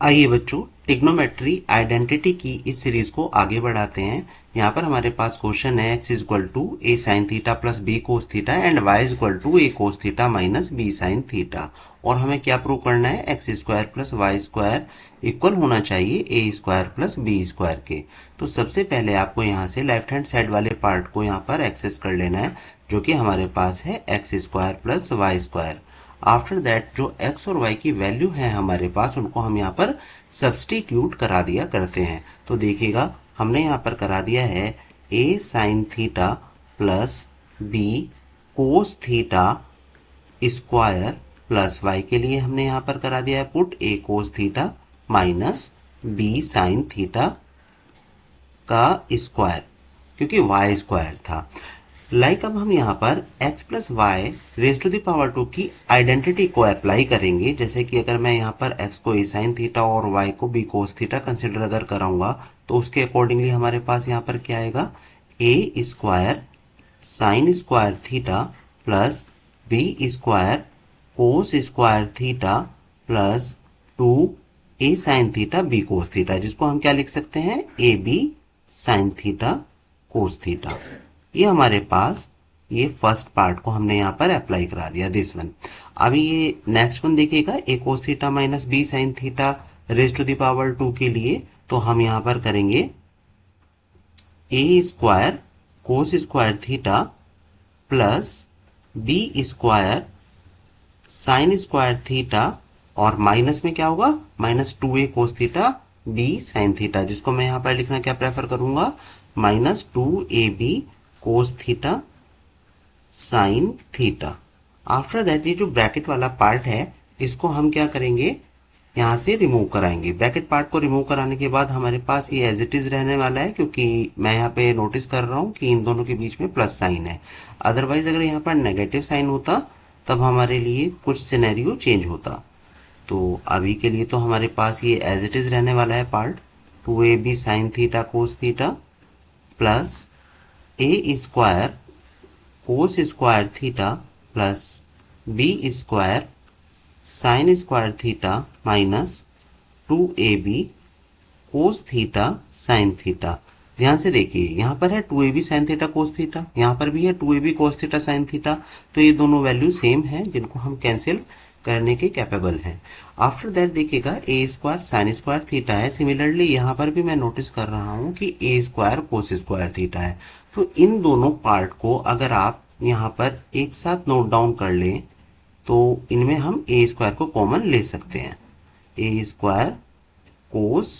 आइए बच्चों, trigonometry identity की इस सीरीज को आगे बढ़ाते हैं। यहाँ पर हमारे पास क्वेश्चन है x equal to A sine theta plus B cos theta and y equal to A cos theta minus B sine theta. और हमें क्या प्रूव करना है, X square plus Y square equal होना चाहिए A square plus B square के। तो सबसे पहले आपको यहाँ से लेफ्ट हैंड साइड वाले पार्ट को यहाँ पर एक्सेस कर लेना है, जो कि हमारे पास है X square plus Y square. After that जो x और y की वैल्यू है हमारे पास, उनको हम यहाँ पर सब्सटीट्यूट करा दिया करते हैं। तो देखिएगा, हमने यहाँ पर करा दिया है a sine theta plus b cos theta square plus y के लिए हमने यहाँ पर करा दिया है put a cos theta minus b sine theta का स्क्वायर, क्योंकि y स्क्वायर था। अब हम यहाँ पर x plus Y raise to the power 2 की आइडेंटिटी को अप्लाई करेंगे। जैसे कि अगर मैं यहाँ पर x को a साइन थीटा और y को b कोस थीटा कंसिडर अगर कराऊंगा, तो उसके अकॉर्डिंगली हमारे पास यहाँ पर क्या आएगा, a square sine square theta plus b square cos square theta plus 2a sine theta b cos theta, जिसको हम क्या लिख सकते हैं, ab sign theta cos theta. ये हमारे पास ये फर्स्ट पार्ट को हमने यहाँ पर अप्लाई करा दिया, दिस वन। अभी ये नेक्स्ट वन देखिएगा, a cos theta minus B sine theta raise to the power 2 के लिए। तो हम यहाँ पर करेंगे a square cos square theta plus B square sine square theta, और माइनस में क्या होगा, minus 2a cos theta b sine theta, जिसको मैं यहाँ पर लिखना क्या प्रेफर करूंगा, minus 2ab cos theta sine theta. After that ये जो ब्रैकेट वाला पार्ट है, इसको हम क्या करेंगे, यहाँ से रिमूव कराएंगे। ब्रैकेट पार्ट को रिमूव कराने के बाद हमारे पास ये एज इट इज रहने वाला है, क्योंकि मैं यहाँ पे नोटिस कर रहा हूँ कि इन दोनों के बीच में प्लस साइन है। अदरवाइज अगर यहाँ पर नेगेटिव साइन होता, तब हमारे लिए कुछ सिनेरियो चेंज होता। तो अभी के लिए तो हमारे पास ये एज इट इज रहने वाला है part, 2ab sine theta cos theta plus a square cos square theta plus B square sine square theta minus 2ab cos theta sine theta. ध्यान से देखिए, यहाँ पर है 2ab sine theta cos theta, यहाँ पर भी है 2ab cos theta sine theta. तो ये दोनों वैल्यू सेम हैं, जिनको हम कैंसिल करने के कैपेबल हैं। आफ्टर दैट देखिएगा, ए स्क्वायर साइन स्क्वायर थीटा है। सिमिलरली यहाँ पर भी मैं नोटिस कर रहा हूँ कि ए स्क्वायर कोस स्क्वायर थीटा है। तो इन दोनों पार्ट को अगर आप यहाँ पर एक साथ नोट डाउन कर लें, तो इनमें हम ए स्क्वायर को कॉमन ले सकते हैं, a square cos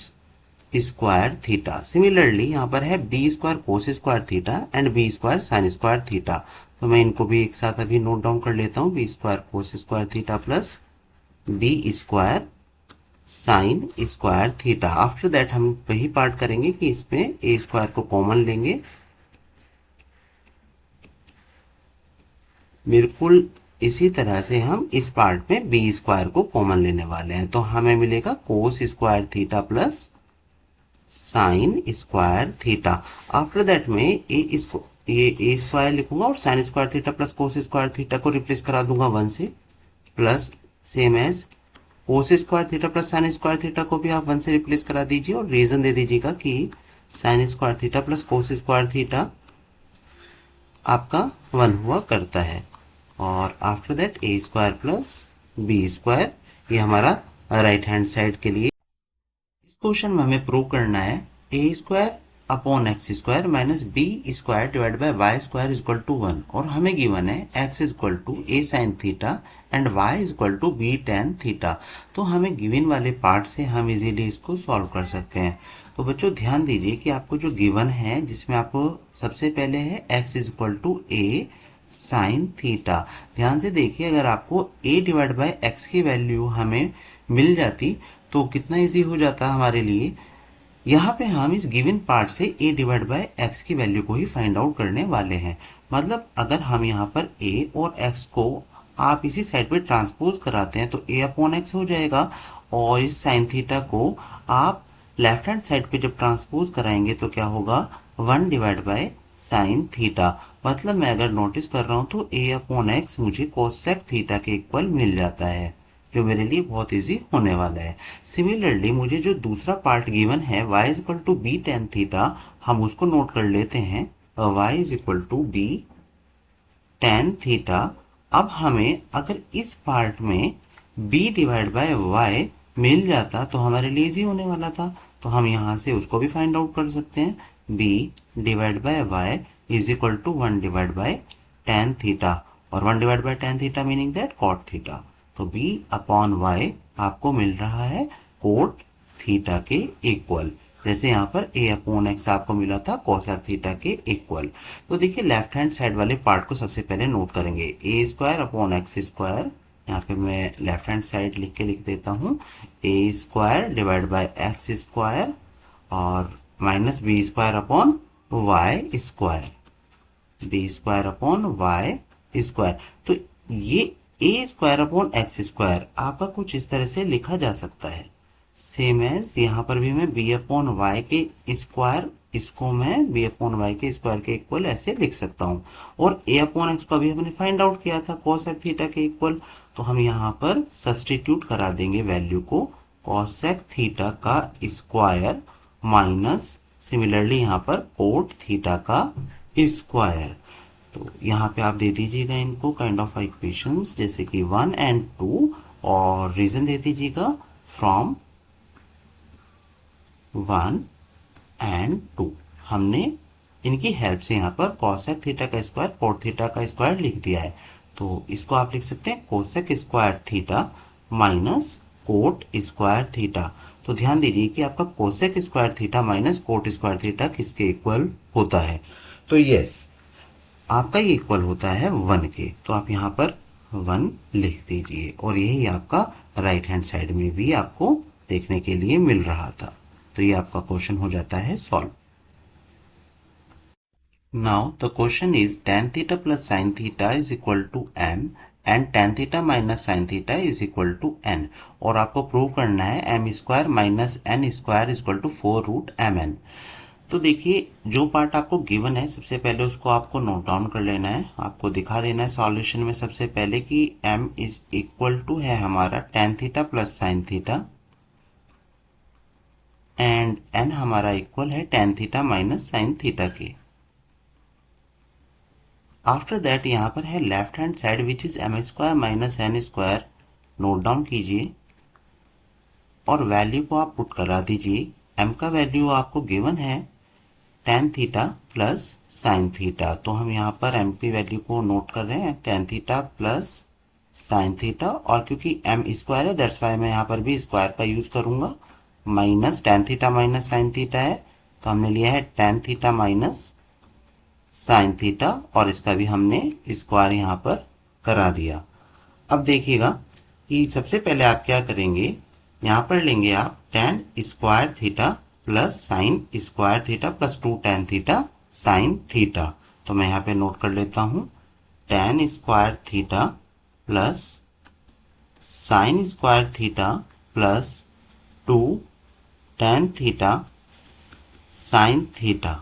square theta. Similarly यहाँ पर है b square cos square theta and b square sine square theta. तो मैं इनको भी एक साथ अभी नोट डाउन कर लेता हूँ, B square cos square theta plus B square sine square theta. After that हम वही पार्ट करेंगे कि इसमें ए स्क्वायर को कॉमन लेंगे, बिल्कुल इसी तरह से हम इस पार्ट में बी स्क्वायर को कॉमन लेने वाले हैं। तो हमें मिलेगा cos square theta plus sine square theta. After that में ये ए स्क्वायर लिखूंगा और sine square theta plus cos square theta को रिप्लेस करा दूंगा 1 से, plus same as cos square theta plus sine square theta को भी आप 1 से रिप्लेस करा दीजिए, और रीजन दे दीजिएगा कि sine square theta plus cos square theta आपका 1 हुआ करता है। और after that A square plus B square, ये हमारा राइट हैंड साइड के लिए। इस क्वेश्चन में हमें प्रूव करना है a square upon x square minus b square divide by y square equal to 1, और हमें गिवन है x equal to A sine theta and y equal to B tan theta. तो हमें गिवन वाले पार्ट से हम इजीली इसको solve कर सकते हैं। तो बच्चों ध्यान दीजिए कि आपको जो गिवन है, जिसमें आपको सबसे पहले है x equal to A sine theta. ध्यान से देखिए, अगर आपको a डिवाइड बाय एक्स की वैल्यू हमें मिल जाती, तो कितना इजी हो जाता हमारे लिए। यहाँ पे हम इस गिवन पार्ट से a डिवाइड बाय एक्स की वैल्यू को ही फाइंड आउट करने वाले हैं। मतलब अगर हम यहाँ पर a और x को आप इसी साइड पे ट्रांसपोज कराते हैं, तो a अपॉन एक्स हो जाएगा, और इस साइन थीटा को आप लेफ्ट हैंड साइड पे जब ट्रांसपोज कराएंगे तो क्या होगा, 1 डिवाइड बाय साइन थीटा। मतलब मैं अगर नोटिस कर रहा हूं तो a अपॉन एक्स मुझे कोसेक थीटा के इक्वल मिल जाता है। जो मेरे लिए बहुत इजी होने वाला है। सिमिलरली मुझे जो दूसरा पार्ट गिवन है y is equal to B tan theta, हम उसको नोट कर लेते हैं। y is equal to B tan theta. अब हमें अगर इस पार्ट में b डिवाइड बाय y मिल जाता तो हमारे लिए इजी होने वाला था, तो हम यहाँ से उसको भी फाइंड आउट कर सकते हैं। b divide by y is equal to 1 divide by tan theta, और 1 divide by tan theta meaning that cot theta. तो b अपॉन y आपको मिल रहा है कोट थीटा के इक्वल, जैसे यहाँ पर a अपॉन एक्स आपको मिला था कोसेक थीटा के इक्वल। तो देखिए लेफ्ट हैंड साइड वाले पार्ट को सबसे पहले नोट करेंगे, a square upon x square. यहाँ पे मैं लेफ्ट हैंड साइड लिख देता हूँ, a square divide by x square और minus b square upon y square, b square upon y square. तो ये ए स्क्वायर अपॉन एक्स स्क्वायर आपका कुछ इस तरह से लिखा जा सकता है, सेम एज यहाँ पर भी मैं बी अपॉन वाई के स्क्वायर, इसको मैं बी अपॉन वाई के स्क्वायर के इक्वल ऐसे लिख सकता हूँ। और ए अपॉन एक्स को अभी हमने फाइंड आउट किया था कोसेक थीटा के इक्वल, तो हम यहाँ पर सब्सटीट्यूट करा देंगे वैल्यू को, कोसेक थीटा का स्क्वायर माइनस सिमिलरली यहाँ पर कोट थीटा का स्क्वायर। तो यहाँ पे आप दे दीजिएगा इनको काइंड ऑफ इक्वेशंस जैसे कि 1 एंड 2, और रीजन दे दीजिएगा फ्रॉम 1 एंड 2। हमने इनकी हेल्प से यहाँ पर कोसेक थीटा का स्क्वायर कोट थीटा का स्क्वायर लिख दिया है, तो इसको आप लिख सकते हैं cosec square theta minus cot square theta. तो ध्यान दीजिए कि आपका cosec square theta minus cot square theta किसके इक्वल होता है, तो यस आपका ये इक्वल होता है 1 के। तो आप यहाँ पर 1 लिख दीजिए, और यही आपका राइट हैंड साइड में भी आपको देखने के लिए मिल रहा था। तो ये आपका क्वेश्चन हो जाता है solve. Now the question is tan theta plus sine theta is equal to m and tan theta minus sine theta is equal to n, और आपको प्रूव करना है m square minus n square is equal to 4 root mn। तो देखिए जो part आपको given है सबसे पहले उसको आपको नोट डाउन कर लेना है, आपको दिखा देना है सॉल्यूशन में सबसे पहले कि m इज इक्वल टू है हमारा tan theta plus sine theta and n हमारा इक्वल है tan theta minus sine theta के। आफ्टर दैट यहाँ पर है left hand side which is m square minus n square, note down कीजिए और वैल्यू को आप पुट करा दीजिए। m का वैल्यू आपको गिवन है tan theta plus sine theta, तो हम यहाँ पर m की वैल्यू को नोट कर रहे हैं tan theta plus sine theta, और क्योंकि m स्क्वायर है दैट्स वाई मैं यहाँ पर भी स्क्वायर का यूज करूंगा, minus tan theta minus sine theta है तो हमने लिया है tan theta minus sine theta, और इसका भी हमने स्क्वायर यहाँ पर करा दिया। अब देखिएगा कि सबसे पहले आप क्या करेंगे, यहाँ पर लेंगे आप tan square theta plus sine square theta plus 2 tan theta sine theta. तो मैं यहाँ पे नोट कर लेता हूँ tan square theta plus sine square theta plus 2 tan theta sine theta.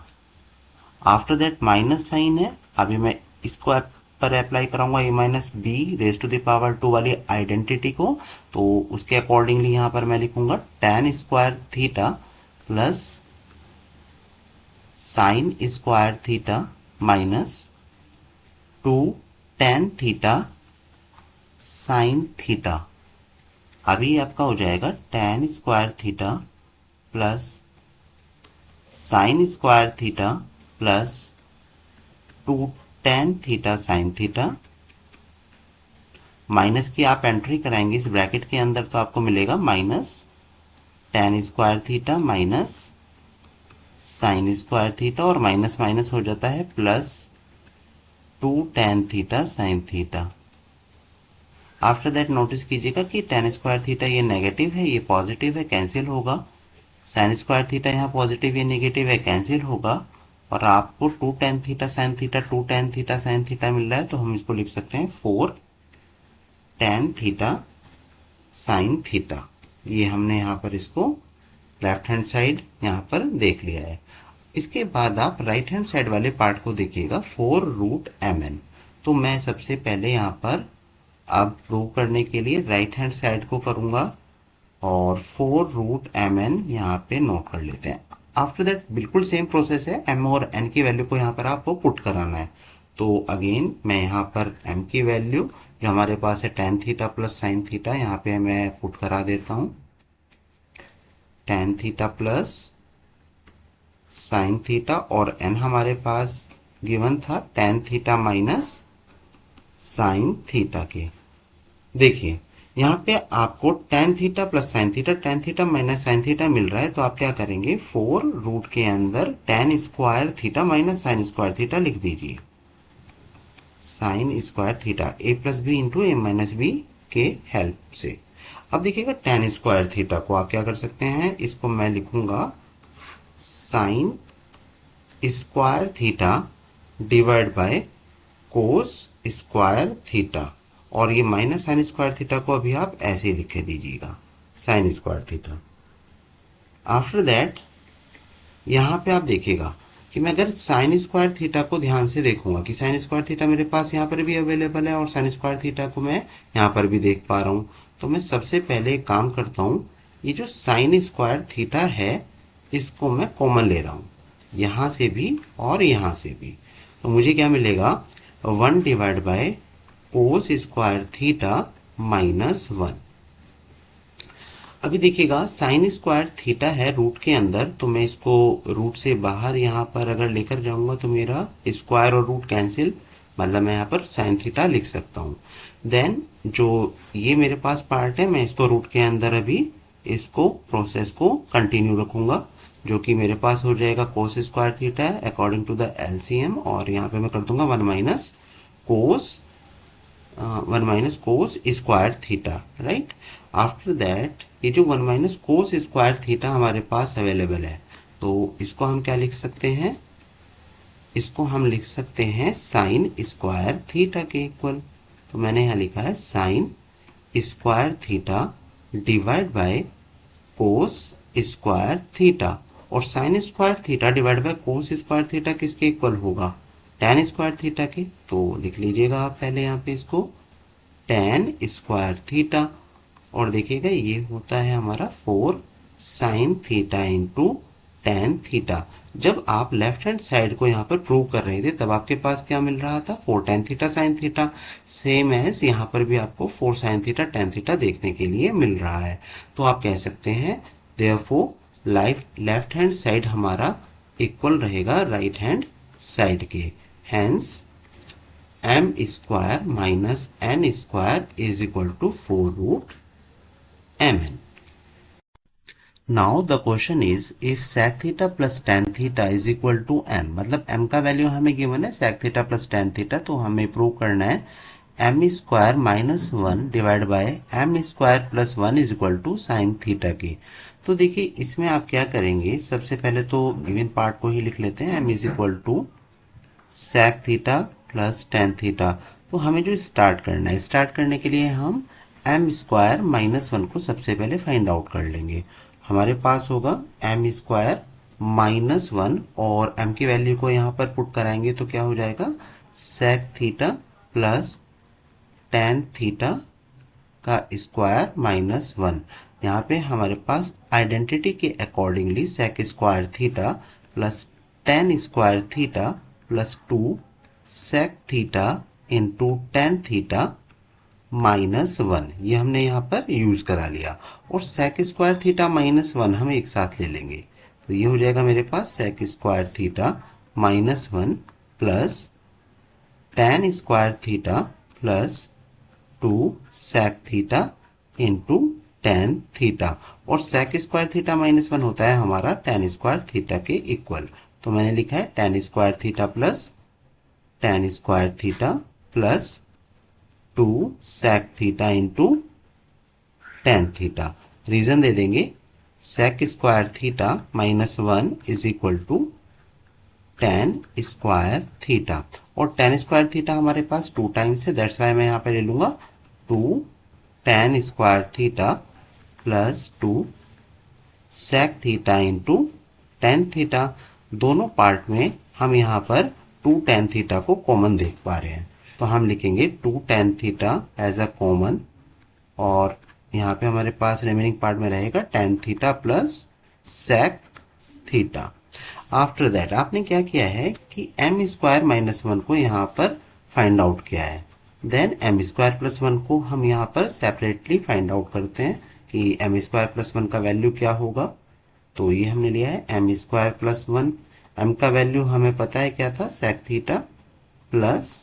After that minus sine है, अभी मैं इसको पर अप्लाई कराऊंगा a minus B raise to the power 2 वाली आइडेंटिटी को, तो उसके अकॉर्डिंगली यहाँ पर मैं लिखूंगा tan square theta plus sine square theta minus 2 tan theta sine theta. अभी आपका हो जाएगा tan square theta plus sine square theta plus 2 tan theta sine theta, minus की आप एंट्री कराएंगे इस ब्रैकेट के अंदर तो आपको मिलेगा minus tan square theta minus sine square theta, और माइनस माइनस हो जाता है plus 2 tan theta sine theta. After that notice कीजिएगा कि tan स्क्वायर थीटा ये नेगेटिव है ये पॉजिटिव है, कैंसिल होगा, साइन स्क्वायर थीटा यहाँ पॉजिटिव ये नेगेटिव है कैंसिल होगा, और आपको 2 tan theta sine theta 2 tan theta sine theta मिल रहा है, तो हम इसको लिख सकते हैं 4 tan थीटा साइन थीटा। ये हमने यहाँ पर इसको लेफ्ट हैंड साइड यहाँ पर देख लिया है। इसके बाद आप राइट हैंड साइड वाले पार्ट को देखिएगा 4 रूट mn। तो मैं सबसे पहले यहाँ पर अब प्रूव करने के लिए राइट हैंड साइड को करूंगा और 4√mn यहाँ पे नोट कर लेते हैं। आफ्टर दैट बिल्कुल सेम प्रोसेस है, m और n की वैल्यू को यहाँ पर आपको पुट कराना है। तो अगेन मैं यहाँ पर m की वैल्यू जो हमारे पास है tan theta plus sine theta, यहाँ पे मैं पुट करा देता हूँ। tan theta plus sine theta और n हमारे पास गिवन था tan theta minus sine theta के। देखिए यहाँ पे आपको tan theta plus sine theta, tan theta minus sine theta मिल रहा है, तो आप क्या करेंगे 4 रूट के अंदर tan square theta minus sine square theta लिख दीजिए। Sine square theta a plus B into A minus B के हेल्प से। अब देखिएगा tan स्क्वायर थीटा को आप क्या कर सकते हैं, इसको मैं लिखूंगा sign square theta divide by cos square theta, और ये माइनस साइन स्क्वायर थीटा को अभी आप ऐसे ही लिख दीजिएगा sign square theta. After that यहाँ पे आप देखिएगा कि मैं अगर साइन स्क्वायर थीटा को ध्यान से देखूंगा कि साइन स्क्वायर थीटा मेरे पास यहाँ पर भी अवेलेबल है और साइन स्क्वायर थीटा को मैं यहाँ पर भी देख पा रहा हूँ, तो मैं सबसे पहले एक काम करता हूँ, ये जो साइन स्क्वायर थीटा है इसको मैं कॉमन ले रहा हूँ, यहाँ से भी और यहाँ से भी। तो मुझे क्या मिलेगा 1 divide by cos square theta minus 1। अभी देखिएगा साइन स्क्वायर थीटा है रूट के अंदर, तो मैं इसको रूट से बाहर यहाँ पर अगर लेकर जाऊंगा तो मेरा स्क्वायर और रूट कैंसिल, मतलब मैं यहाँ पर साइन थीटा लिख सकता हूँ। देन जो ये मेरे पास पार्ट है मैं इसको रूट के अंदर अभी इसको प्रोसेस को कंटिन्यू रखूंगा, जो कि मेरे पास हो जाएगा cos square theta according to the LCM, और यहाँ पे मैं कर दूंगा 1 minus cos square theta, right. After that ये जो 1 माइनस कोस स्क्वायर थीटा हमारे पास अवेलेबल है, तो इसको हम क्या लिख सकते हैं, इसको हम लिख सकते हैं साइन स्क्वायर थीटा के इक्वल। तो मैंने यहाँ लिखा है sine square theta divide by cos square theta, और sine square theta divide by cos square theta किसके इक्वल होगा, tan स्क्वायर थीटा के। तो लिख लीजिएगा आप पहले यहाँ पे इसको tan स्क्वायर थीटा, और देखिएगा ये होता है हमारा 4 sine theta into tan theta. जब आप लेफ्ट हैंड साइड को यहाँ पर प्रूव कर रहे थे तब आपके पास क्या मिल रहा था 4 tan theta sine theta, same as यहाँ पर भी आपको 4 साइन थीटा tan थीटा देखने के लिए मिल रहा है। तो आप कह सकते हैं देयरफॉर लेफ्ट हैंड साइड हमारा इक्वल रहेगा राइट हैंड साइड के, hence m square minus n square is equal to 4√mn। Now the question is if sec theta plus tan theta is equal to m, मतलब m का value हमें given है sec theta plus tan theta, तो हमें prove करना है m square minus 1 divide by m square plus 1 is equal to sine theta के। तो देखिए इसमें आप क्या करेंगे, सबसे पहले तो गिवन पार्ट को ही लिख लेते हैं, m is equal to sec theta plus tan theta. तो हमें जो स्टार्ट करना है, स्टार्ट करने के लिए हम m स्क्वायर माइनस 1 को सबसे पहले फाइंड आउट कर लेंगे। हमारे पास होगा m स्क्वायर माइनस 1 और m की वैल्यू को यहाँ पर पुट कराएंगे तो क्या हो जाएगा sec theta plus tan theta का स्क्वायर माइनस 1। यहाँ पे हमारे पास आइडेंटिटी के accordingly sec square theta plus tan square theta plus 2 sec theta into tan theta minus 1, ये हमने यहाँ पर यूज करा लिया, और sec स्क्वायर थीटा माइनस 1 हम एक साथ ले लेंगे। तो ये हो जाएगा मेरे पास sec square theta minus 1 plus tan square theta plus 2 sec theta into tan theta, और sec स्क्वायर थीटा माइनस 1 होता है हमारा tan स्क्वायर थीटा के इक्वल। तो मैंने लिखा है tan square theta plus tan square theta plus 2 sec theta into tan theta. Reason दे देंगे sec square theta minus 1 is equal to tan square theta, और tan स्क्वायर थीटा हमारे पास 2 times है, दैट्स वाई मैं यहाँ पे ले लूंगा 2 tan square theta plus 2 sec theta into tan theta. दोनों पार्ट में हम यहाँ पर 2 tan थीटा को कॉमन देख पा रहे हैं, तो हम लिखेंगे 2 tan theta as a common, और यहाँ पे हमारे पास रिमेनिंग पार्ट में रहेगा tan theta plus sec theta. After that आपने क्या किया है कि m स्क्वायर माइनस 1 को यहाँ पर फाइंड आउट किया है, देन m स्क्वायर प्लस 1 को हम यहाँ पर सेपरेटली फाइंड आउट करते हैं कि m स्क्वायर प्लस 1 का वैल्यू क्या होगा। तो ये हमने लिया है m स्क्वायर प्लस 1, m का वैल्यू हमें पता है क्या था, sec theta plus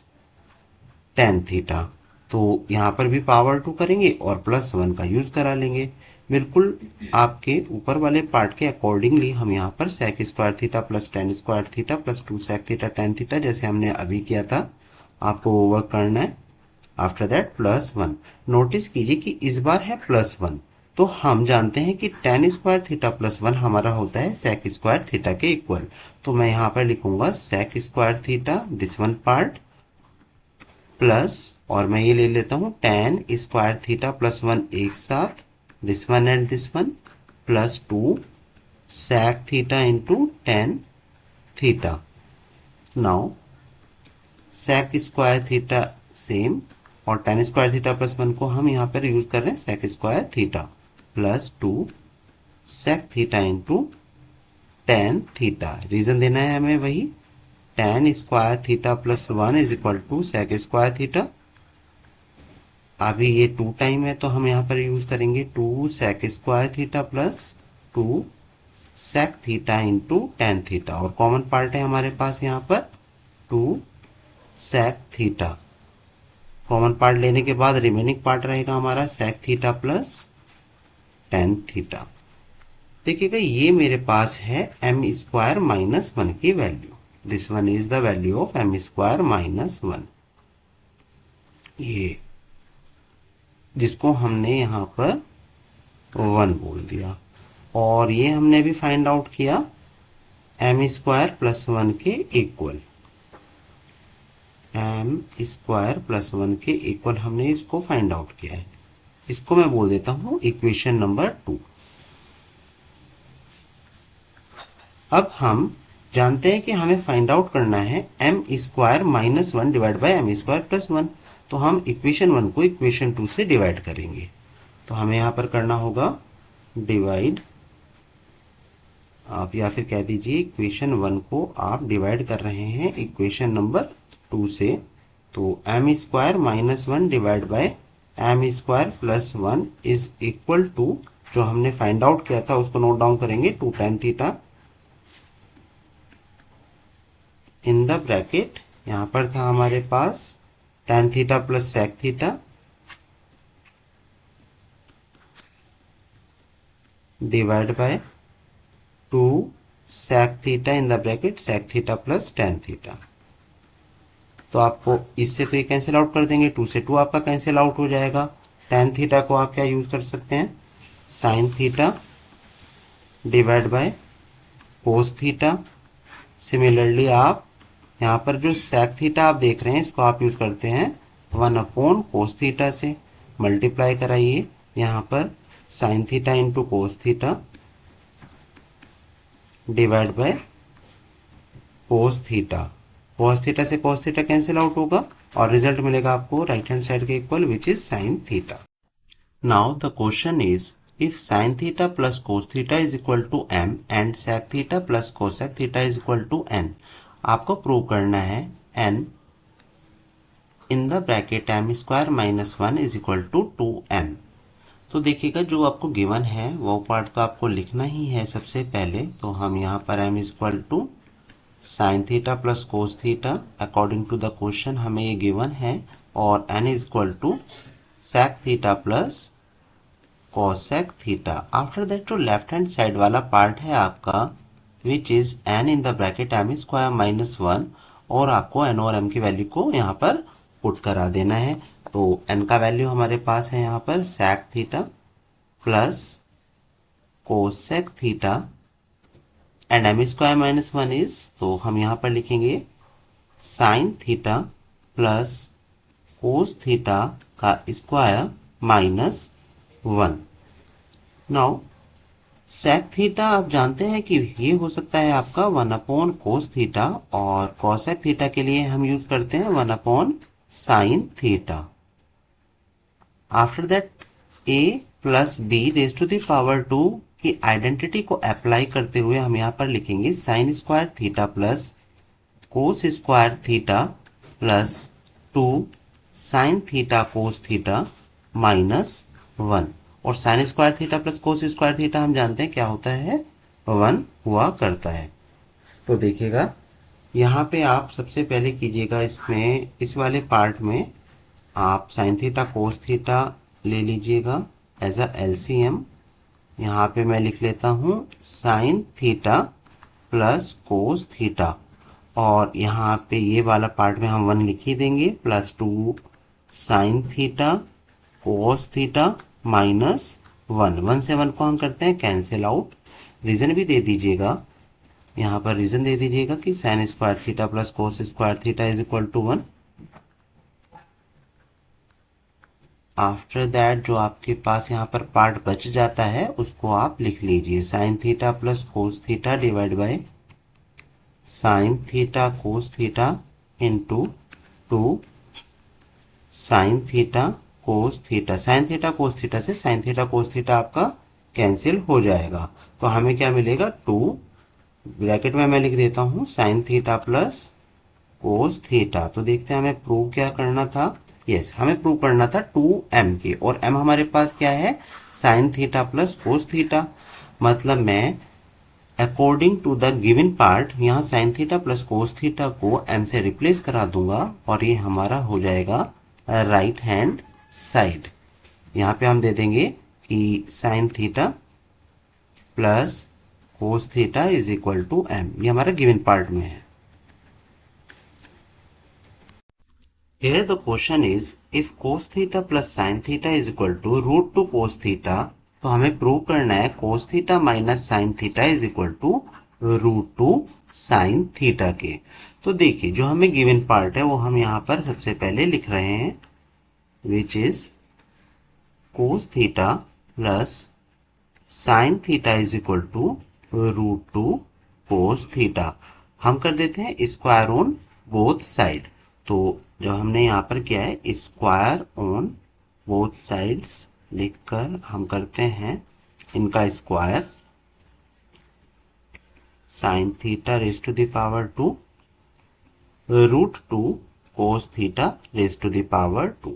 tan theta. तो यहाँ पर भी पावर 2 करेंगे और प्लस 1 का यूज करा लेंगे। बिल्कुल आपके ऊपर वाले पार्ट के अकॉर्डिंगली हम यहाँ पर sec square theta plus tan square theta plus 2 sec theta tan theta जैसे हमने अभी किया था आपको वो वर्क करना है। आफ्टर दैट प्लस 1, नोटिस कीजिए कि इस बार है प्लस 1, तो हम जानते हैं कि tan स्क्वायर थीटा प्लस 1 हमारा होता है sec स्क्वायर थीटा के इक्वल। तो मैं यहाँ पर लिखूंगा sec square theta this one part plus, और मैं ये ले लेता हूँ tan स्क्वायर थीटा प्लस 1 एक साथ, this one and this one, plus 2 sec theta into tan theta. Now sec square theta same, और tan स्क्वायर थीटा प्लस 1 को हम यहाँ पर यूज कर रहे हैं sec square theta plus 2 sec theta into tan theta. Reason देना है हमें वही, tan square theta plus 1 is equal to sec square theta. अभी ये 2 टाइम है तो हम यहाँ पर यूज करेंगे 2 sec square theta plus 2 sec theta into tan theta, और कॉमन पार्ट है हमारे पास यहाँ पर 2 sec थीटा। कॉमन पार्ट लेने के बाद रिमेनिंग पार्ट रहेगा हमारा sec theta plus tan theta. देखिएगा ये मेरे पास है m स्क्वायर माइनस 1 की value, this one is the value of m square minus 1, ये जिसको हमने यहाँ पर 1 बोल दिया। और ये हमने भी फाइंड आउट किया m स्क्वायर प्लस 1 के इक्वल, m स्क्वायर प्लस 1 के इक्वल हमने इसको फाइंड आउट किया है। इसको मैं बोल देता हूं इक्वेशन नंबर 2। अब हम जानते हैं कि हमें फाइंड आउट करना है m square minus 1 divide by m square plus 1, तो हम इक्वेशन 1 को इक्वेशन 2 से डिवाइड करेंगे। तो हमें यहाँ पर करना होगा डिवाइड, आप या फिर कह दीजिए इक्वेशन 1 को आप डिवाइड कर रहे हैं इक्वेशन नंबर 2 से। तो m square minus 1 divide by m square plus 1 is equal to, जो हमने फाइंड आउट किया था उसको नोट डाउन करेंगे, 2 tan theta in the bracket, यहाँ पर था हमारे पास tan theta plus sec theta divide bye 2 sec theta in the bracket sec theta plus tan theta. तो आपको इससे तो ये कैंसिल आउट कर देंगे, 2 से 2 आपका कैंसिल आउट हो जाएगा। tan थीटा को आप क्या यूज कर सकते हैं, sin theta divide bye cos theta. Similarly आप यहाँ पर जो sec थीटा आप देख रहे हैं इसको आप यूज करते हैं 1 अपॉन cos थीटा से, मल्टीप्लाई कराइए यहाँ पर sin theta into cos theta divide bye cos theta. cos theta से cos थीटा कैंसिल आउट होगा और रिजल्ट मिलेगा आपको राइट हैंड साइड के equal which is sin theta. Now the question is if sin theta plus cos theta is equal to m and sec theta plus cosec theta is equal to n, आपको prove करना है n in the bracket m square minus 1 is equal to 2m। तो देखिएगा जो आपको given है वो part तो आपको लिखना ही है सबसे पहले। तो हम यहाँ पर m is equal to sine theta plus cos theta according to the question हमें ये गिवन है, और n is equal to sec theta plus cosec theta. After that जो लेफ्ट हैंड साइड वाला पार्ट है आपका which is n in the bracket m square minus 1, और आपको n और m की वैल्यू को यहाँ पर पुट करा देना है। तो n का वैल्यू हमारे पास है यहाँ पर sec theta plus cosec theta and m square minus 1 is, तो हम यहाँ पर लिखेंगे sin theta plus cos theta का square minus 1। Now sec theta आप जानते हैं कि ये हो सकता है आपका 1 अपॉन cos थीटा, और cosec थीटा के लिए हम यूज करते हैं 1 upon sine theta. After that a plus b raise to the power 2 की आइडेंटिटी को अप्लाई करते हुए हम यहाँ पर लिखेंगे sign square theta plus cos square theta plus 2 sine theta cos theta minus 1। और sine square theta plus cos square theta हम जानते हैं क्या होता है, 1 हुआ करता है। तो देखिएगा यहाँ पे आप सबसे पहले कीजिएगा, इसमें इस वाले पार्ट में आप साइन थीटा कोस थीटा ले लीजिएगा एज अ एलसीएम। यहाँ पे मैं लिख लेता हूँ sign theta plus cos theta, और यहाँ पे ये वाला पार्ट में हम 1 लिख ही देंगे, plus 2 sine theta cos theta minus 1। 1 से 1 को हम करते हैं कैंसिल आउट। रीजन भी दे दीजिएगा, यहाँ पर रीजन दे दीजिएगा कि sine square theta plus cos square theta is equal to 1। After that जो आपके पास यहाँ पर पार्ट बच जाता है उसको आप लिख लीजिए, sign theta plus cos theta divide by sine theta cos theta into 2 sine theta cos theta. Sine theta cos theta से साइन थीटा कोस थीटा आपका कैंसिल हो जाएगा, तो हमें क्या मिलेगा, 2 ब्रैकेट में मैं लिख देता हूँ sign theta plus cos theta. तो देखते हैं हमें प्रूव क्या करना था। यस, हमें प्रूव करना था 2m के, और m हमारे पास क्या है, sine theta plus cos theta. मतलब मैं according to the given part यहाँ sine theta plus cos theta को m से रिप्लेस करा दूंगा, और ये हमारा हो जाएगा राइट हैंड साइड। यहाँ पे हम दे देंगे कि sine theta plus cos theta is equal to m, ये हमारा गिवन पार्ट में है। Here the question is if cos theta plus sin theta is equal to root 2 cos theta, तो हमें प्रूव करना है cos theta minus sin theta is equal to root 2 sin theta के। तो देखिए जो हमें गिवन पार्ट है वो हम यहाँ पर सबसे पहले लिख रहे हैं, which is cos theta plus sin theta is equal to root 2 cos theta। हम कर देते हैं स्क्वायर ऑन बोथ साइड। तो जो हमने यहाँ पर किया है स्क्वायर ऑन बोथ साइड्स लिखकर हम करते हैं इनका square, sine theta raise to the power 2 root 2 cos theta raise to the power 2।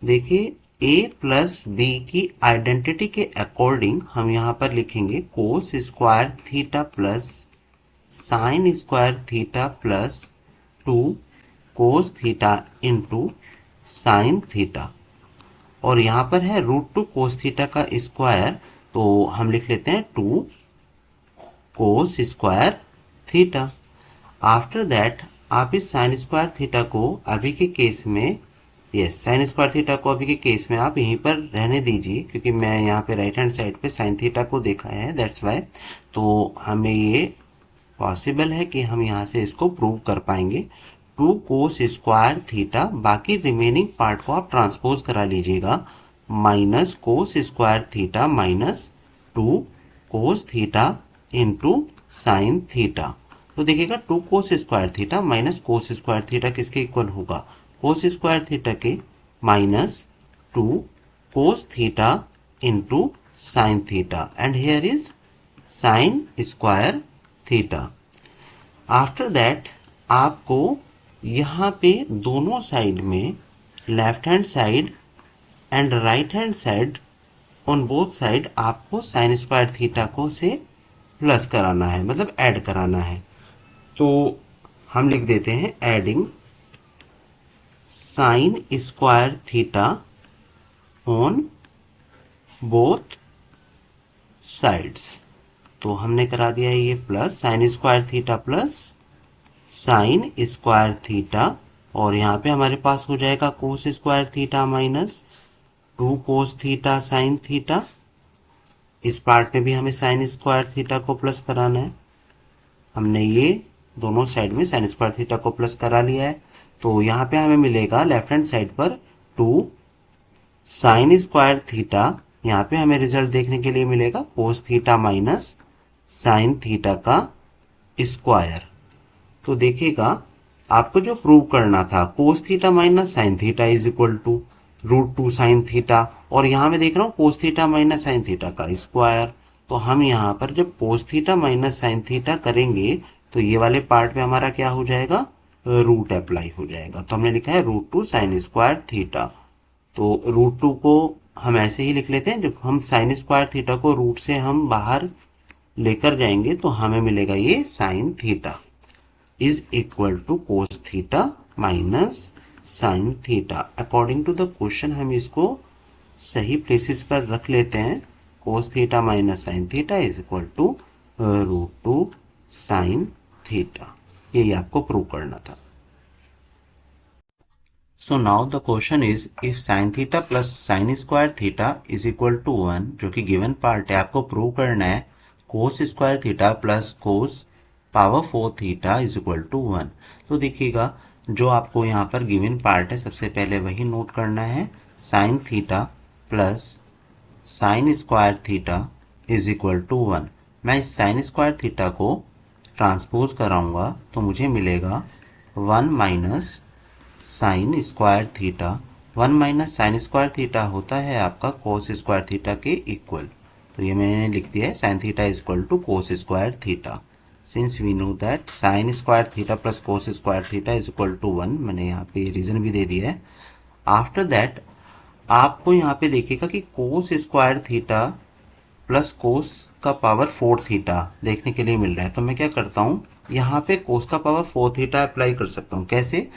देखिए a प्लस बी की आइडेंटिटी के अकॉर्डिंग हम यहाँ पर लिखेंगे cos square theta plus sine square theta plus 2 cos theta into sine theta, और यहाँ पर है रूट 2 कोस थीटा का स्क्वायर, तो हम लिख लेते हैं 2 cos square theta. After that आप इस साइन स्क्वायर थीटा को अभी के केस में, यस साइन स्क्वायर थीटा को अभी के केस में आप यहीं पर रहने दीजिए, क्योंकि मैं यहाँ पे राइट हैंड साइड पे साइन थीटा को देखा है, दैट्स वाई। तो हमें ये पॉसिबल है कि हम यहाँ से इसको प्रूव कर पाएंगे। 2 कोस स्क्वायर थीटा, बाकी रिमेनिंग पार्ट को आप ट्रांसपोज करा लीजिएगा, minus cos square theta minus 2 cos theta into sine theta. तो देखिएगा 2 cos square theta minus cos square theta किसके इक्वल होगा, कोस स्क्वायर थीटा के, minus 2 cos theta into sine theta, and here is sine square theta. After that आपको यहाँ पे दोनों side में left hand side and right hand side on both side आपको sign square theta को से प्लस कराना है, मतलब ऐड कराना है। तो हम लिख देते हैं adding sign square theta on both sides. तो हमने करा दिया है ये plus sine square theta plus sine square theta, और यहाँ पे हमारे पास हो जाएगा cos square theta minus 2 cos theta sine theta. इस पार्ट में भी हमें साइन स्क्वायर थीटा को प्लस कराना है, हमने ये दोनों साइड में साइन स्क्वायर थीटा को प्लस करा लिया है। तो यहाँ पे हमें मिलेगा लेफ्ट हैंड साइड पर 2 साइन स्क्वायर थीटा, यहाँ पे हमें रिजल्ट देखने के लिए मिलेगा cos theta minus sine theta का स्क्वायर। तो देखिएगा आपको जो प्रूव करना था cos theta minus sine theta is equal to √2 sine theta, और यहां मैं देख रहा हूं cos theta minus sine theta का स्क्वायर। तो हम यहाँ पर जब cos theta minus sine theta करेंगे तो ये वाले पार्ट में हमारा क्या हो जाएगा, रूट अप्लाई हो जाएगा। तो हमने लिखा है √2 साइन स्क्वायर थीटा। तो √2 को हम ऐसे ही लिख लेते हैं, जब हम साइन स्क्वायर थीटा को रूट से हम बाहर लेकर जाएंगे तो हमें मिलेगा ये sine theta is equal to cos theta minus sine theta. According to the question हम इसको सही प्लेसेस पर रख लेते हैं। Cos theta minus sine theta is equal to √2 sine theta. यही आपको प्रूव करना था। So now the question is if sine theta plus sine square theta is equal to 1, जो कि गिवन पार्ट है, आपको प्रूव करना है cos square theta plus cos power 4 theta is equal to 1। तो देखिएगा जो आपको यहाँ पर गिवन पार्ट है सबसे पहले वही नोट करना है, sine theta plus sine square theta is equal to 1। मैं इस साइन स्क्वायर थीटा को ट्रांसपोज कराऊंगा तो मुझे मिलेगा 1 minus sine square theta. 1 minus sine square theta होता है आपका कोस स्क्वायर थीटा के इक्वल। तो ये मैंने लिख दिया है sine theta is equal to cos square theta. Since we know that sine square theta plus cos square theta is equal to 1, मैंने यहाँ पे रीजन भी दे दिया है। आफ्टर दैट आपको यहाँ पे देखिएगा कि कोस स्क्वायर थीटा प्लस कोस का पावर 4 थीटा देखने के लिए मिल रहा है। तो मैं क्या करता हूँ, यहाँ पे कोस का पावर 4 थीटा अप्लाई कर सकता हूँ। कैसे,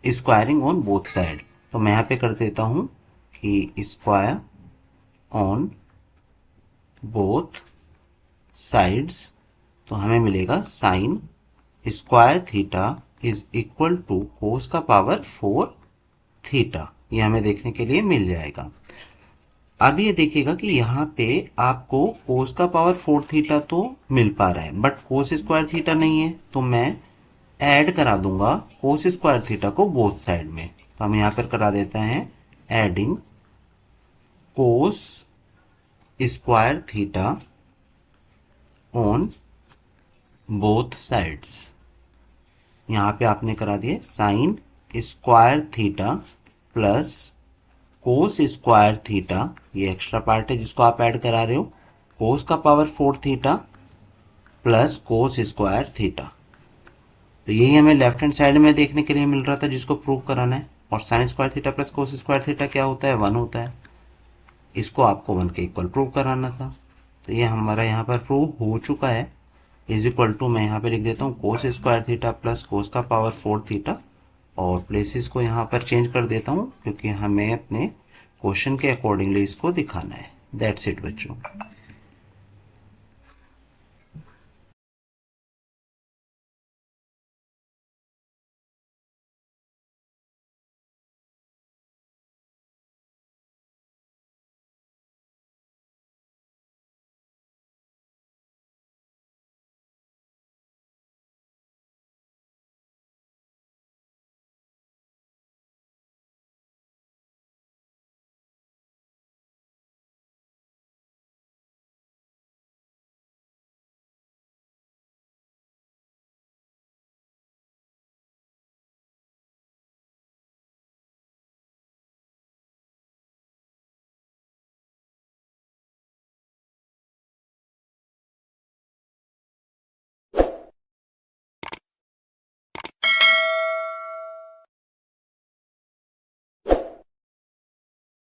स्क्वायरिंग ऑन बोथ साइड। तो मैं यहाँ पे कर देता हूँ कि स्क्वायर ऑन बोथ साइड्स, तो हमें मिलेगा sine square theta is equal to cos का पावर 4 थीटा। ये हमें देखने के लिए मिल जाएगा। अब ये देखिएगा कि यहाँ पे आपको कोस का पावर 4 थीटा तो मिल पा रहा है बट कोस स्क्वायर थीटा नहीं है, तो मैं ऐड करा दूंगा कोस स्क्वायर थीटा को बोथ साइड में। तो हम यहाँ पर करा देते हैं adding cos square theta on both sides. यहाँ पे आपने करा दिया sign square theta plus cos square theta, ये एक्स्ट्रा पार्ट है जिसको आप ऐड करा रहे हो, कोस का power 4 theta plus cos square theta. तो यही हमें लेफ्ट हैंड साइड में देखने के लिए मिल रहा था जिसको प्रूव कराना है। और sine square theta plus cos square theta क्या होता है, 1 होता है। इसको आपको 1 के इक्वल प्रूव कराना था। तो ये हमारा यहाँ पर प्रूव हो चुका है। इज इक्वल टू मैं यहाँ पे लिख देता हूँ कोस स्क्वायर थीटा प्लस कोस का पावर 4 थीटा, और प्लेसेस को यहाँ पर चेंज कर देता हूँ क्योंकि हमें अपने क्वेश्चन के अकॉर्डिंगली इसको दिखाना है। दैट्स इट बच्चों।